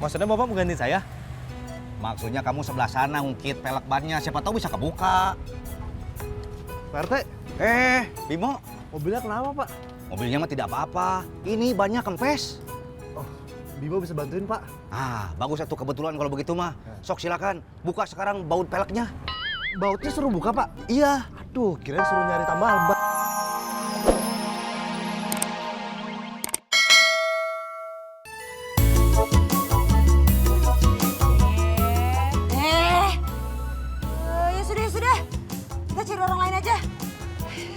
Maksudnya Bapak mau gantiin saya? Maksudnya kamu sebelah sana ngungkit pelek bannya, siapa tahu bisa kebuka. Pak RT, Bimo, mobilnya kenapa Pak? mobilnya mah tidak apa-apa. Ini banyak kempes. Oh, Bimo bisa bantuin Pak. Ah, bagus satu kebetulan kalau begitu mah. Sok silakan, buka sekarang baut peleknya. Bautnya suruh buka Pak? Iya. Aduh, kirain suruh nyari tambahan Pak. Ya sudah. Kita cari orang lain aja.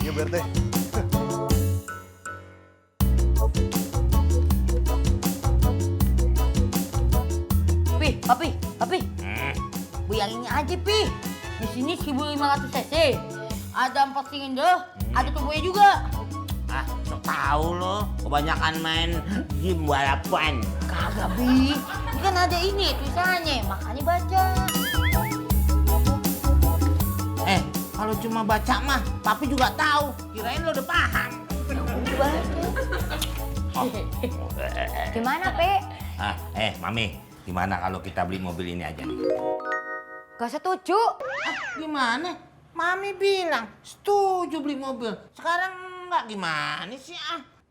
Iya Bu RT. Papi. Bu yang ini aja, Pi. Di sini 1500 cc. Ada 4 silinder, ada turbonya juga. Ah, sok tahu lo. Kebanyakan main game balapan. Kagak, Bi. Ini kan ada ini tulisannya, makanya baca. Kalau cuma baca mah, papi juga tahu. Kirain lo udah paham. Gimana, Pe? Mami, gimana kalau kita beli mobil ini aja nih? Gak setuju. Gimana? Mami bilang setuju beli mobil. Sekarang enggak gimana sih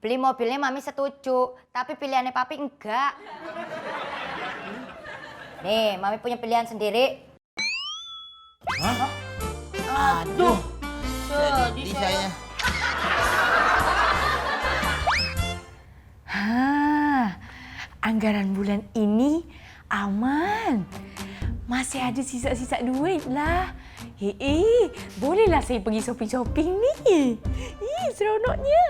Beli mobilnya Mami setuju, tapi pilihannya Papi enggak. Nih, Mami punya pilihan sendiri. Hah? Aduh, sedih saya. Anggaran bulan ini aman. Masih ada sisa-sisa duit lah. Bolehlah saya pergi shopping-shopping ni. Seronoknya.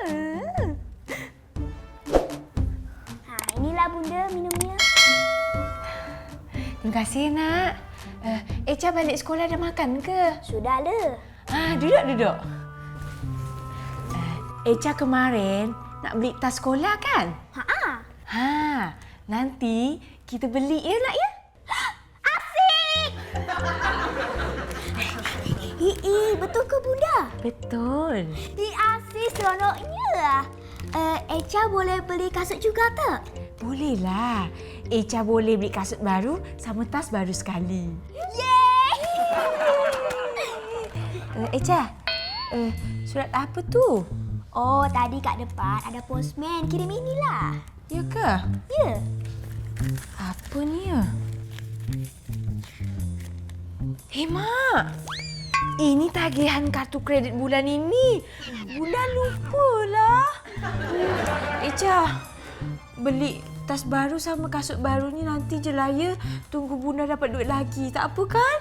Inilah Bunda minumnya. Terima kasih, Nak. Echa balik sekolah dah makan ke? Sudah ada. Duduk. Echa kemarin nak beli tas sekolah kan? Nanti kita beli ya, Nak ya? Asik! Betul ke Bunda? Betul. Asik seronoknya. Echa boleh beli kasut juga tak? Bolehlah. Echa boleh beli kasut baru sama tas baru sekali. Echa, surat apa tu? Oh, tadi kat depan ada postman kirim inilah. Ya ke? Ya. Apa ni ya? Mak. Ini tagihan kartu kredit bulan ini. Bunda lupalah. Echa, beli tas baru sama kasut baru ni nanti je lah ya. Tunggu Bunda dapat duit lagi. Tak apa kan?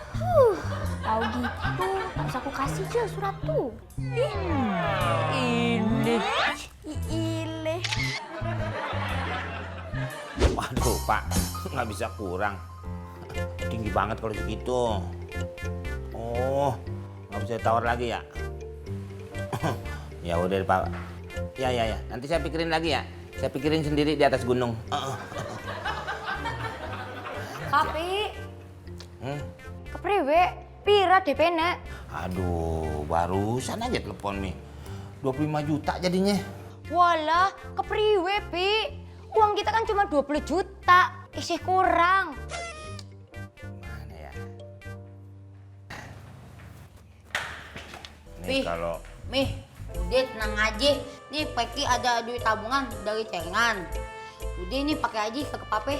Tahu gitu, tak usah aku kasih je surat tu. Ileh. Waduh, Pak, nggak bisa kurang. Tinggi banget kalau segitu. Oh, nggak bisa tawar lagi ya? Ya udah, Pak. Ya. Nanti saya pikirin lagi ya. Saya pikirin sendiri di atas gunung. Papi. Kepriwe? Pira DP-nya? Aduh, barusan aja telepon nih. 25 juta jadinya. Walah, kepriwe, Pi? Uang kita kan cuma 20 juta. Isih kurang. Mana ya? Pi. Nih kalau Udah tenang aja. Nih Peki ada duit tabungan dari celengan. Udah nih pakai aja ke Pape.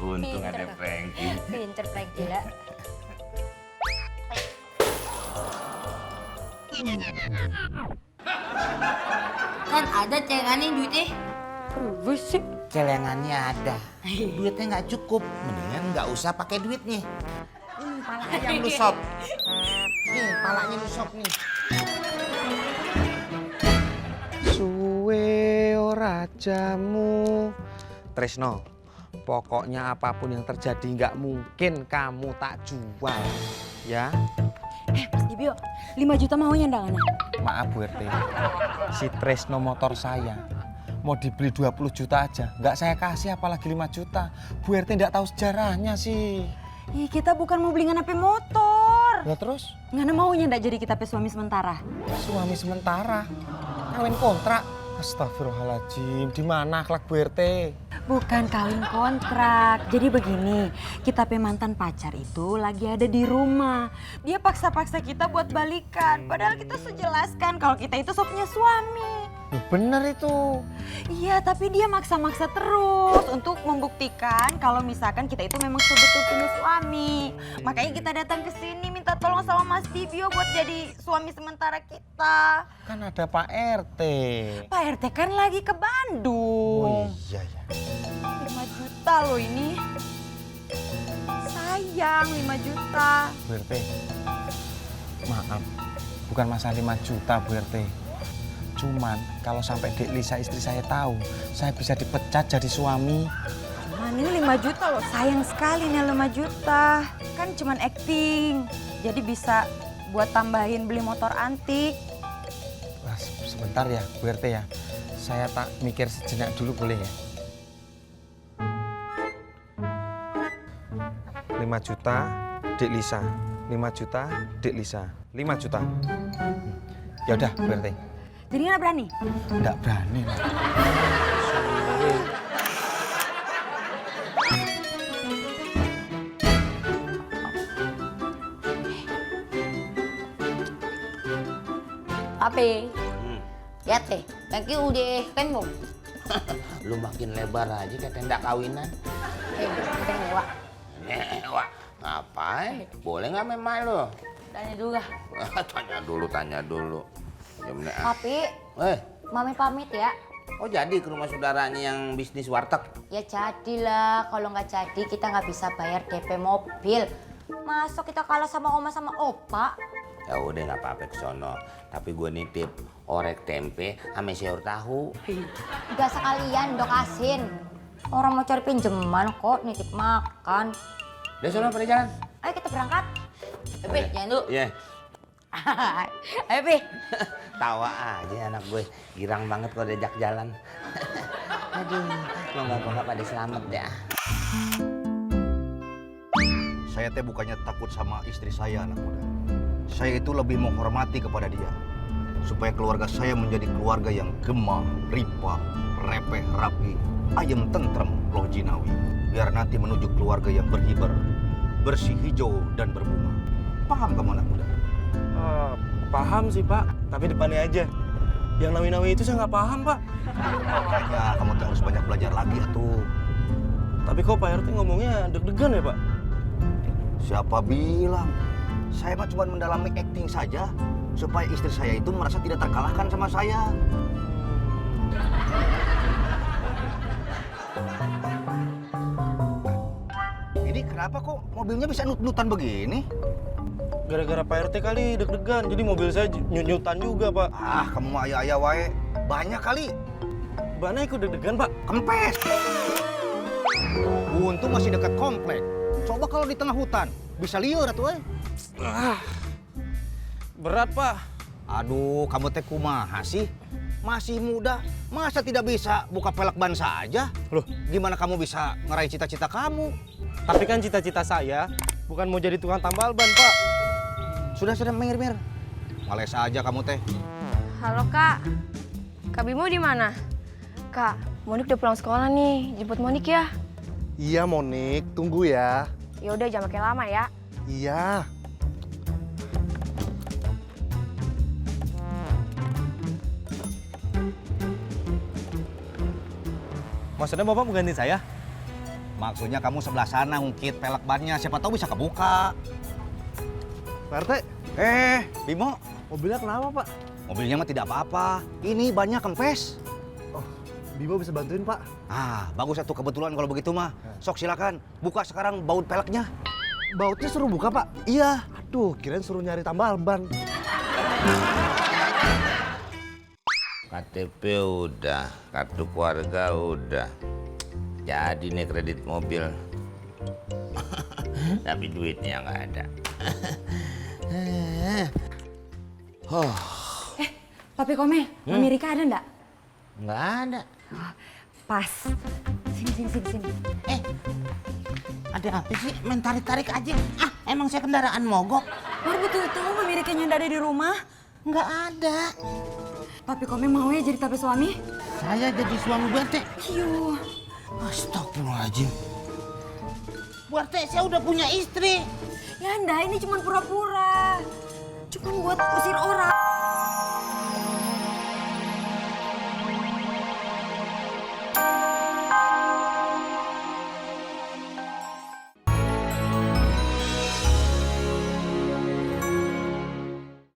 untung ada Frankie. Pinter Frankie lah. Kan ada celengannya duitnya. Busik. Celengannya ada. Duitnya nggak cukup. Mendingan nggak usah pakai duitnya. Ini palanya yang lu sop. Nih, palanya lu sop nih. Suwe ora jamu. Tresno, pokoknya apapun yang terjadi nggak mungkin kamu tak jual. Ya? Mas Dibio, 5 juta maunya ndak Ana? Maaf Bu RT, si Tresno motor saya mau dibeli 20 juta aja. Nggak saya kasih apalagi 5 juta. Bu RT nggak tahu sejarahnya sih. Ih, kita bukan mau beli nganape motor. Ya terus? Ngana maunya ndak jadi kita pe suami sementara. Suami sementara, kawin kontrak. Astagfirullahaladzim, di mana akhlak Bu RT? Bukan kawin kontrak. Jadi begini, kita mantan pacar itu lagi ada di rumah. Dia paksa-paksa kita buat balikan. Padahal kita sejelaskan kalau kita itu punya suami. Bener itu. Iya, tapi dia maksa-maksa terus untuk membuktikan kalau misalkan kita itu memang sebetul punya suami. Makanya kita datang ke sini minta tolong sama Mas Dibio buat jadi suami sementara kita. Kan ada Pak RT. Pak RT kan lagi ke Bandung. Oh iya ya. 5 juta loh ini. Sayang 5 juta. Bu RT, maaf, bukan masalah 5 juta Bu RT. Cuman kalau sampai Dek Lisa istri saya tahu, saya bisa dipecat jadi suami. Cuman ini 5 juta loh, sayang sekali nih 5 juta. Kan cuman acting, jadi bisa buat tambahin beli motor antik. Wah, sebentar ya Bu RT ya, saya tak mikir sejenak dulu boleh ya? 5 juta Dek Lisa, 5 juta Dek Lisa, 5 juta. Ya udah Bu RT. Jadi nggak berani? Nggak berani lah. Apa? Ya teh, thank you udah kan mau. Lu makin lebar aja kayak tenda kawinan. Kan wah. Wah, ngapain? Boleh nggak memang lu? Tanya dulu lah. Tanya dulu. Ya bener. Papi, Mami pamit ya. Oh jadi ke rumah saudaranya yang bisnis warteg? Ya jadilah, kalau nggak jadi kita nggak bisa bayar DP mobil. Masa kita kalah sama oma sama opa? Ya udah nggak apa-apa kesono. Tapi gue nitip orek tempe sama sayur tahu. Udah sekalian dok asin. Orang mau cari pinjeman kok nitip makan. Udah sono pada jalan. Ayo kita berangkat. Pi, jangan dulu. Iya. Ayo Pi. Tawa aja anak gue. Girang banget kalau diajak jalan. Aduh, moga-moga pada selamat deh. Saya teh bukannya takut sama istri saya, anak muda. Saya itu lebih menghormati kepada dia. Supaya keluarga saya menjadi keluarga yang gemah, ripah, repeh, rapi, ayem tentrem, loh jinawi. Biar nanti menuju keluarga yang berhibar, bersih hijau dan berbunga. Paham kamu anak muda? Paham sih Pak, tapi depannya aja. Yang nawi-nawi itu saya nggak paham Pak. Makanya kamu tuh harus banyak belajar lagi atuh. Tapi kok Pak RT ngomongnya deg-degan ya Pak? Siapa bilang? Saya mah cuma mendalami acting saja supaya istri saya itu merasa tidak terkalahkan sama saya. Ini kenapa kok mobilnya bisa nut-nutan begini? Gara-gara Pak RT kali deg-degan, jadi mobil saya nyut-nyutan juga Pak. Ah, kamu mah ayah-ayah wae. Banyak kali. Bana ikut deg-degan Pak. Kempes. Untung masih dekat komplek. Coba kalau di tengah hutan, bisa liur atuh we. Berat Pak. Aduh, kamu teh kumaha sih? Masih muda, masa tidak bisa buka pelek ban saja? Loh, Gimana kamu bisa ngeraih cita-cita kamu? tapi kan cita-cita saya bukan mau jadi tukang tambal ban Pak. Sudah, Mir. Males aja kamu teh. Halo Kak, Kak Bimo di mana? Kak, Monik udah pulang sekolah nih, jemput Monik ya. Iya Monik, tunggu ya. Ya udah jangan makin lama ya. Iya. Maksudnya Bapak mau ganti saya? Maksudnya kamu sebelah sana ngungkit pelek bannya, siapa tahu bisa kebuka. Pak RT, Bimo, mobilnya kenapa Pak? mobilnya mah tidak apa-apa. Ini banyak kempes. Bimo bisa bantuin Pak? Ah, bagus atuh kebetulan kalau begitu mah. Sok silakan, buka sekarang baut peleknya. Bautnya suruh buka Pak? Iya. Aduh, kirain suruh nyari tambal ban. KTP udah, kartu keluarga udah. Jadi nih kredit mobil. Tapi duitnya nggak ada. Papi Komeng, Mami Rika ada nggak? Nggak ada. Pas. Sini. Ada apa sih? Main tarik-tarik aja. Ah, emang saya kendaraan mogok? Baru betul tahu Mami Rikanya nggak ada di rumah. Nggak ada. Papi Komeng mau ya jadi tapi suami? Saya jadi suami bete. Yuh. Astagfirullahaladzim. Bu RT, saya udah punya istri. Ya Anda ini cuma pura-pura. Cuma buat usir orang.